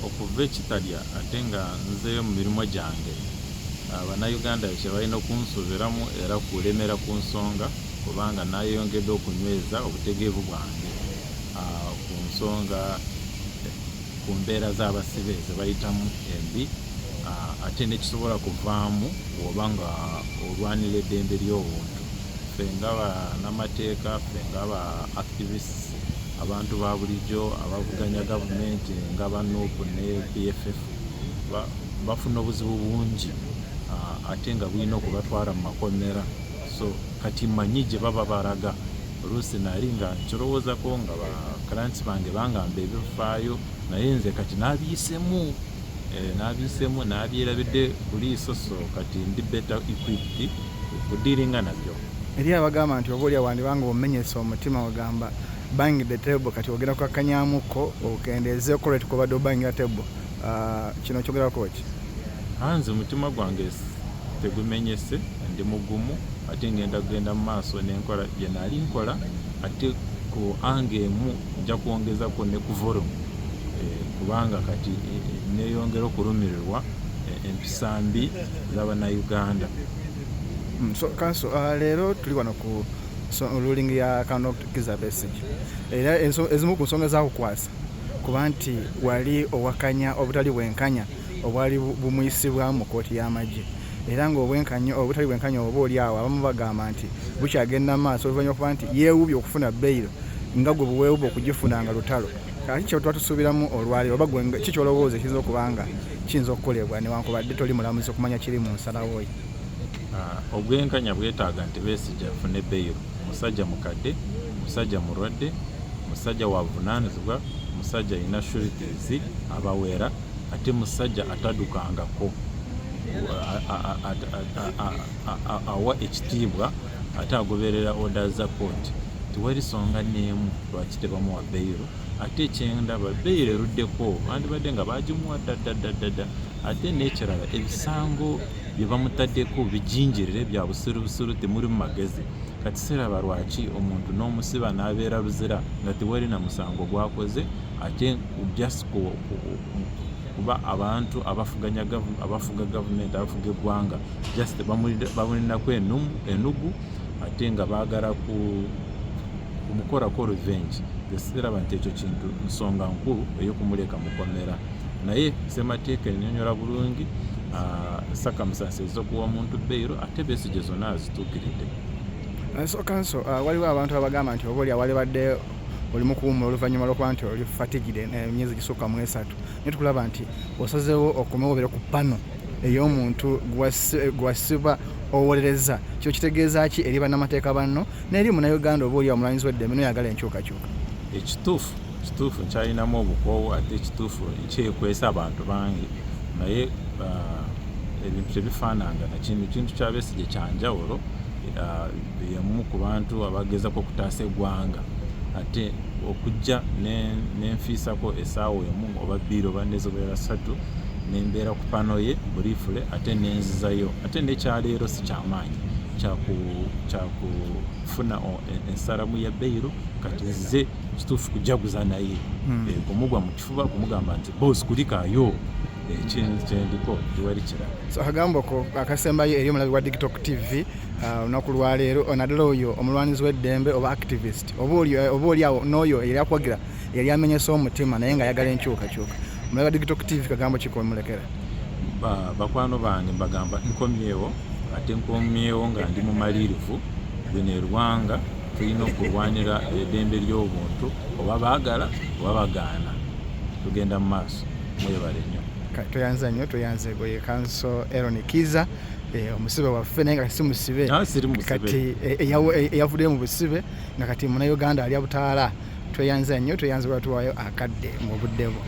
okuva ekitalya ate nga nzeeyo mu mirimu gyange Abannayuganda kye balina okunsuubiramu era kulemera ku nsonga kubanga nayeyongedde okunyweza obutegeevu bwange ku nsonga ku mbeera z'abasibe ze bayitamu embi ate nekisobola kuvaamu bw'oba nga olwanira eddembe ly'obuntu. Ffe nga bannamateeka, ffe nga ba activists, abantu ba bulijjo abavuganya gavumenti nga ba NUP ne BFF bafuna obuzibu bungi ate nga bulina okubatwala mu makomera. So kati manyi gye baba baraga oluusi nali nga nkirowoozako nga bakalantsi bange bangamba ebifaayo naye nze kati n'abiisemu n'abyerabidde buliiso, so kati ndi better equipped okudiringa nabyo. Eri abagamba nti obaolya wandibanga omenyesa omutima ogamba buying the table, kati ogenda kukakanyamuko okendeezeeko lweti kubadde obuyingira table, kino kyogerako ki? Nze omutima gwange tegumenyese, ndi mugumu ate ngenda kugenda mu maaso n'enkola bye nali nkola, ate ku ange emu nja kwongezako ne ku volume kubanga kati neeyongera okulumirirwa empisa mbi z'Abannayuganda. So kanso leero tuli wano ku ruling ya Colonel Kizza Besigye era ezimu ku nsonga zakukwasa kuba nti wali owakanya obutali bwenkanya obwali bumuyisibwa mu kooti y'amagye era nga obutali bwenkanya oba oli awo abamu bagamba nti bukyagenda maaso oluvannyuma kuba nti yeewubye okufuna beyiro nga gwe buweewubye okugifunanga lutalo. Kati kye tuba tusuubiramu olwaliro oba gwe ki kyolowooza ekiyinza okubanga kiyinza okukolebwa newankubadde toli mulamuzi okumanya kiri mu nsalawo ye? Obwenkanya bwetaaga nti Besigye afune beyiro. Musajja mukadde, musajja mulwadde, musajja wavunaanyizibwa, musajja alina sureties abawera, ate musajja atadukangako awa ekitiibwa ate agoberera orders za kooti. Tewali songa n'emu lwaki tebamuwa beyiro. Ate ekyendaba beyiro eruddeko bandibadde nga bagimuwa ddadda ate n'ekirala ebisango bye bamutaddeko bijinjirire bya busirubusiru temuli mu magezi. Kati siraba lwaki omuntu n'omusiba n'abeera luzira nga tewali na musango gwakoze, ate just kuba abantu abafuga gavumenti abafuga eggwanga just bamulinako enugu ate nga baagala kumukorako revenge. Siraba nti ekyo kintu nsonga nkulu ey'okumuleka mukomera, naye ssemateeka ennyonnyola bulungi circumstances ez'okuwa omuntu beyiro ate Besigye zonna azituukiridde. So kanso waliwo abantu abagamba nti obaolya walibadde olimu kuwumula oluvannyuma lw'okuba nti oli fatigide emyezi gisooka mu 3 naye tukulaba nti osazeewo okomewobera ku pano ey'omuntu gwasiba owolereza. Kyo kitegeeza ki eri bannamateeka banno n'eri Munnayuganda obaolya omulwanyizi w'eddembe noyagala enkyukakyuka? Ekituufu nkyalinamu obukoowu ate ekituufu kyekwesa abantu bange, naye ebintu tebifaananga nakino. Ekintu kya Besigye kyanjawulo, yemu ku bantu abagezako okutaasa eggwanga, ate okujja nenfiisako essaawa emu oba 2 oba nezibeera 3 nembeera ku pano ye briefly ate nenzizayo. Ate nekyaleero si kyamaanyi kyakufuna ensalamu ya beyiro, kati nzize kituufu kujaguza naye kumugwa mu kifuba kumugamba nti boss kulikaayo kyendiko liwali kirala. So akagamboko akasembayo eri omulabi wa TikTok TV olunaku lwaleero naddala oyo omulwanizi w'eddembe oba activist oba oli awo n'oyo yali akwagira yali amenyesa omutima naye nga ayagala enkyukakyuka. Omulabi wa TikTok TV kagambo kikomulekera? Bakwano bange mbagamba nkomyewo, ate nkomyewo nga ndi mu malirivu. Bino eggwanga tulina okulwanira eddembe ly'obuntu, oba baagala oba bagaana. Tugenda mu maaso. Mwebale nnyo. Toyanze gwe Kanso Aaron Kizza omusibe waffe naye nga si musibe kati eyavudde mu busibe nga kati Munnayuganda ali abutaala. Tweyanze nnyo, tweyanze lwatuwaayo akadde mu budde bwo.